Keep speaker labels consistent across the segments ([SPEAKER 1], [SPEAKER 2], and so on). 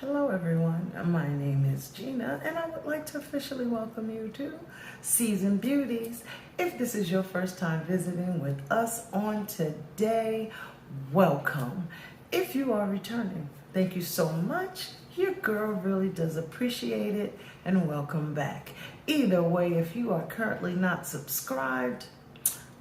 [SPEAKER 1] Hello everyone, my name is Gina and I would like to officially welcome you to Season Beauties. If this is your first time visiting with us on today, welcome. If you are returning, thank you so much. Your girl really does appreciate it and welcome back. Either way, if you are currently not subscribed,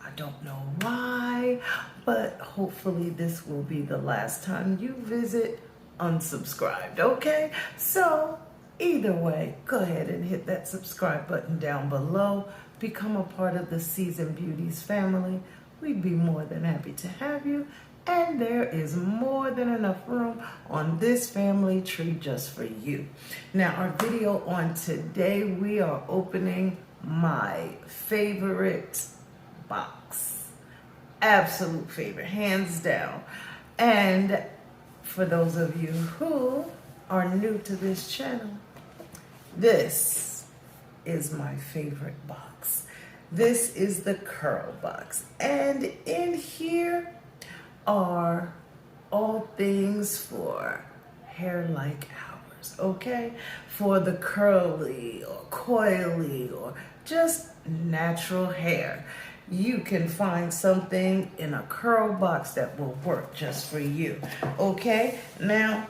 [SPEAKER 1] I don't know why, but hopefully this will be the last time you visit unsubscribed, okay? So either way, go ahead and hit that subscribe button down below. Become a part of the Season Beauties family. We'd be more than happy to have you. And there is more than enough room on this family tree just for you. Now, our video on today, we are opening my favorite box. Absolute favorite, hands down. And for those of you who are new to this channel, this is my favorite box. This is the CURLBOX. And in here are all things for hair like ours, okay? For the curly or coily or just natural hair. You can find something in a CURLBOX that will work just for you, okay? Now,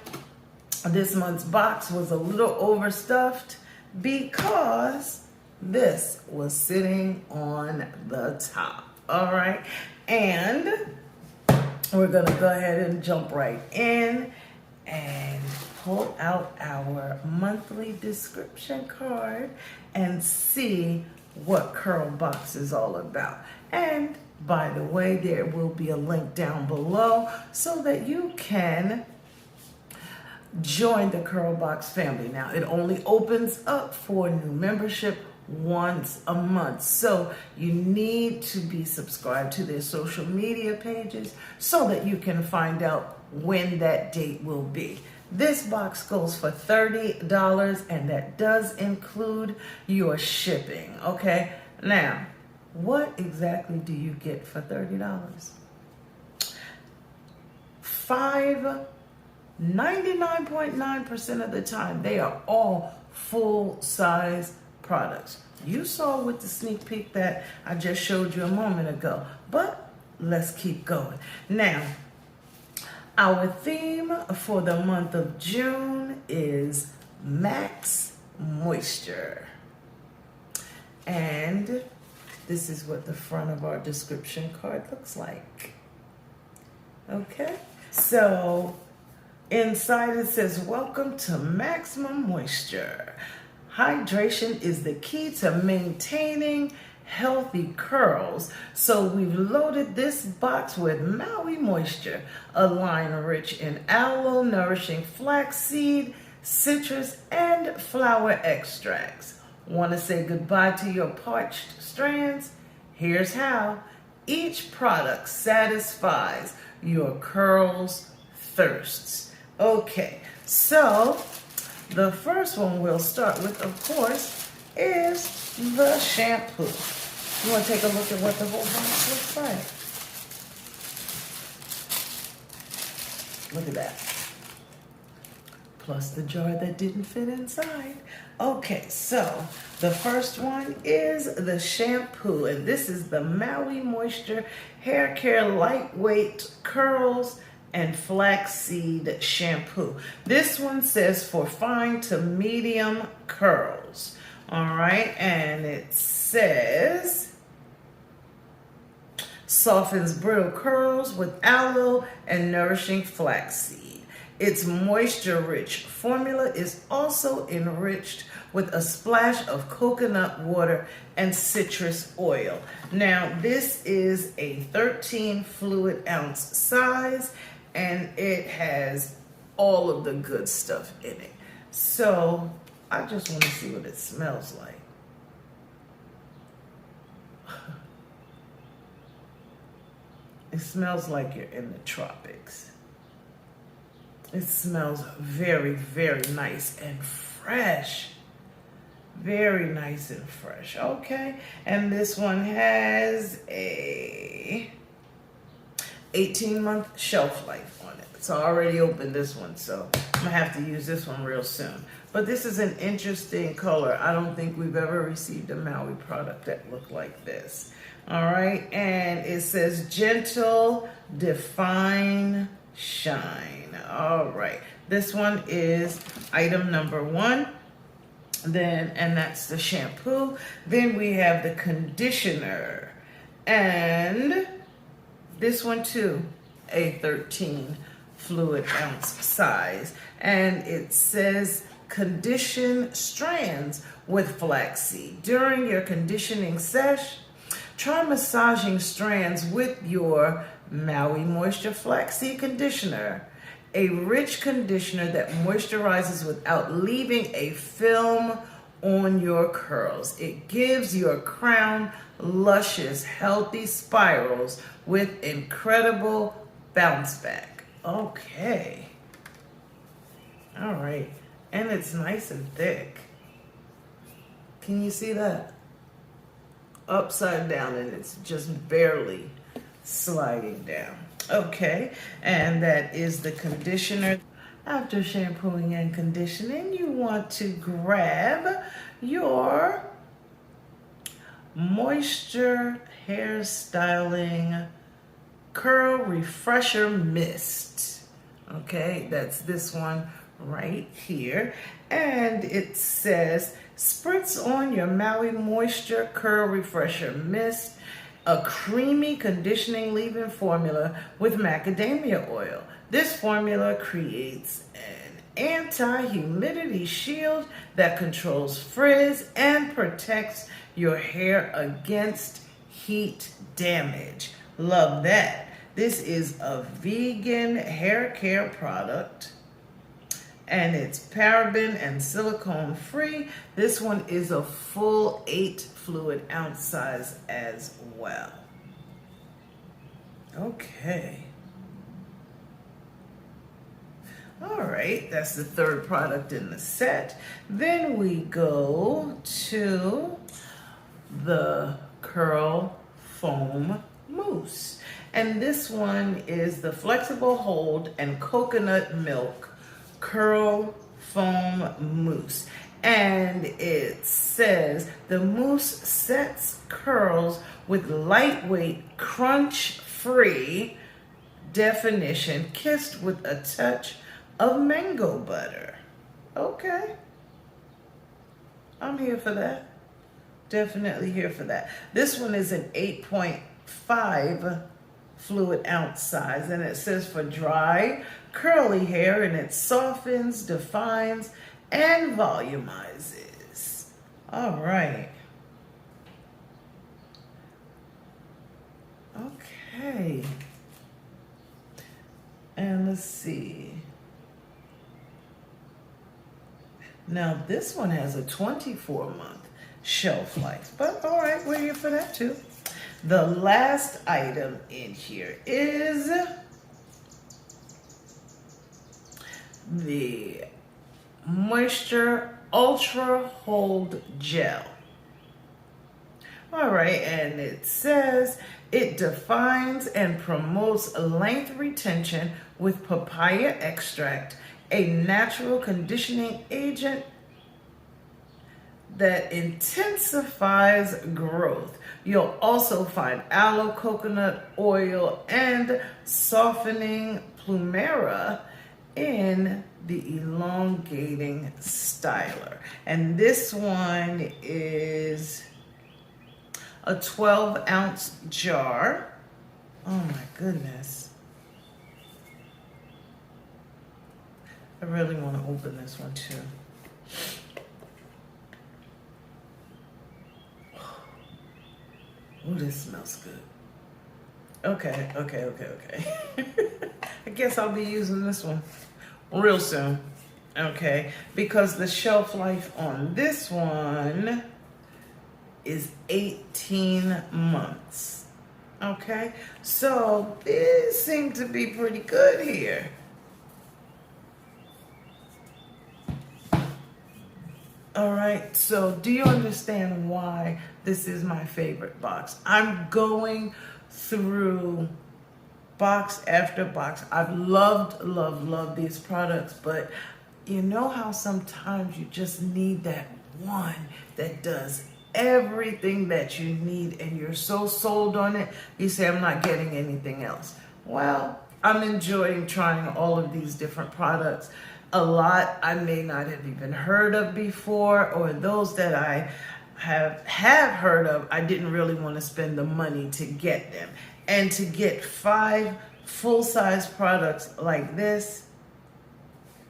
[SPEAKER 1] this month's box was a little overstuffed because this was sitting on the top, all right? And we're gonna go ahead and jump right in and pull out our monthly description card and see what CURLBOX is all about. And by the way, there will be a link down below so that you can join the CURLBOX family. Now, it only opens up for new membership once a month. So you need to be subscribed to their social media pages so that you can find out when that date will be. This box goes for $30 and that does include your shipping, okay? Now, what exactly do you get for $30? 99.9% of the time, they are all full-size products. You saw with the sneak peek that I just showed you a moment ago, but let's keep going. Now, our theme for the month of June is Max Moisture. And this is what the front of our description card looks like. Okay, so inside it says, welcome to Maximum Moisture. Hydration is the key to maintaining healthy curls. So we've loaded this box with MAUI Moisture, a line rich in aloe, nourishing flaxseed, citrus, and flower extracts. Want to say goodbye to your parched strands? Here's how. Each product satisfies your curls' thirsts. Okay, so the first one we'll start with, of course, is the shampoo. You want to take a look at what the whole box looks like? Look at that. Plus the jar that didn't fit inside. Okay, so the first one is the shampoo, and this is the MAUI Moisture Hair Care Lightweight Curls and Flaxseed Shampoo. This one says for fine to medium curls. All right, and it says softens brittle curls with aloe and nourishing flaxseed. Its moisture-rich formula is also enriched with a splash of coconut water and citrus oil. Now, this is a 13 fluid ounce size, and it has all of the good stuff in it. So I just want to see what it smells like. It smells like you're in the tropics. It smells very, very nice and fresh. Very nice and fresh. Okay, and this one has a 18-month shelf life on it. So I already opened this one, so I'm gonna have to use this one real soon. But this is an interesting color. I don't think we've ever received a Maui product that looked like this. All right, and it says Gentle, Define, Shine. All right, this one is item number 1. Then, and that's the shampoo. Then we have the conditioner. And this one too, a 13 fluid ounce size. And it says condition strands with flaxseed. During your conditioning sesh, try massaging strands with your Maui Moisture Flaxseed Conditioner, a rich conditioner that moisturizes without leaving a film on your curls. It gives your crown luscious, healthy spirals with incredible bounce back. Okay. All right. And it's nice and thick. Can you see that? Upside down, and it's just barely sliding down. Okay, and that is the conditioner. After shampooing and conditioning, you want to grab your Moisture Hair Styling Curl Refresher Mist. Okay, that's this one right here. And it says, spritz on your Maui Moisture Curl Refresher Mist, a creamy conditioning leave-in formula with macadamia oil. This formula creates an anti-humidity shield that controls frizz and protects your hair against heat damage. Love that. This is a vegan hair care product, and it's paraben and silicone free. This one is a full 8 fluid ounce size as well. Okay. All right, that's the third product in the set. Then we go to the Curl Foam Mousse. And this one is the Flexible Hold and Coconut Milk Curl Foam Mousse. And it says the mousse sets curls with lightweight, crunch-free definition, kissed with a touch of mango butter. Okay. I'm here for that. Definitely here for that. This one is an 8.5 fluid ounce size, and it says for dry, curly hair, and it softens, defines, and volumizes. All right. Okay. And let's see. Now this one has a 24-month shelf life, but all right, we're here for that too. The last item in here is the Moisture Ultra Hold Gel. All right, and it says it defines and promotes length retention with papaya extract, a natural conditioning agent that intensifies growth. You'll also find aloe, coconut oil, and softening plumera in the elongating styler. And this one is a 12-ounce jar. Oh my goodness. I really want to open this one too. Oh, this smells good. Okay. I guess I'll be using this one real soon. Okay, because the shelf life on this one is 18 months. Okay, so this seemed to be pretty good here. All right, so do you understand why this is my favorite box? I'm going through box after box. I've loved these products, but you know how sometimes you just need that one that does everything that you need, and you're so sold on it, you say, I'm not getting anything else. Well, I'm enjoying trying all of these different products. A lot I may not have even heard of before, or those that I have heard of, I didn't really want to spend the money to get them. And to get 5 full-size products like this,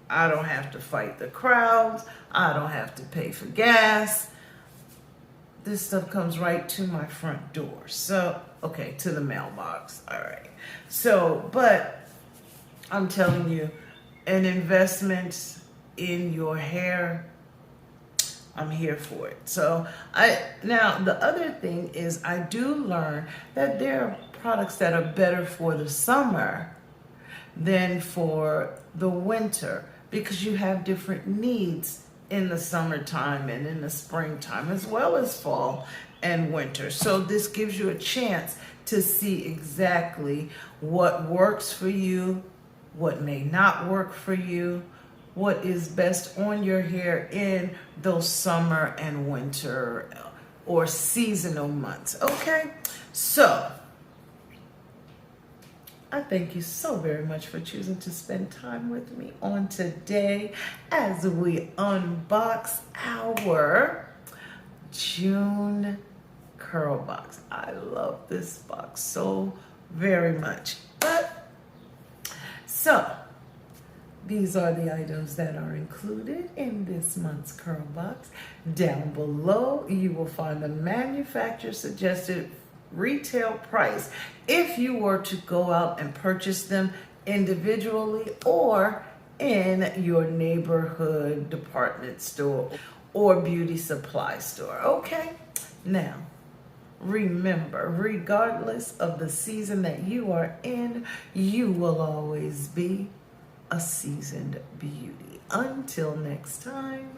[SPEAKER 1] I don't have to fight the crowds. I don't have to pay for gas. This stuff comes right to my front door. So, okay, to the mailbox. All right. So, but I'm telling you, an investment in your hair, I'm here for it. So now the other thing is, I do learn that there are products that are better for the summer than for the winter, because you have different needs in the summertime and in the springtime, as well as fall and winter. So this gives you a chance to see exactly what works for you, what may not work for you, what is best on your hair in those summer and winter or seasonal months. Okay, so I thank you so very much for choosing to spend time with me on today as we unbox our June CURLBOX. I love this box so very much. So these are the items that are included in this month's CURLBOX. Down below, you will find the manufacturer suggested retail price if you were to go out and purchase them individually or in your neighborhood department store or beauty supply store. Okay, now remember, regardless of the season that you are in, you will always be a seasoned beauty. Until next time.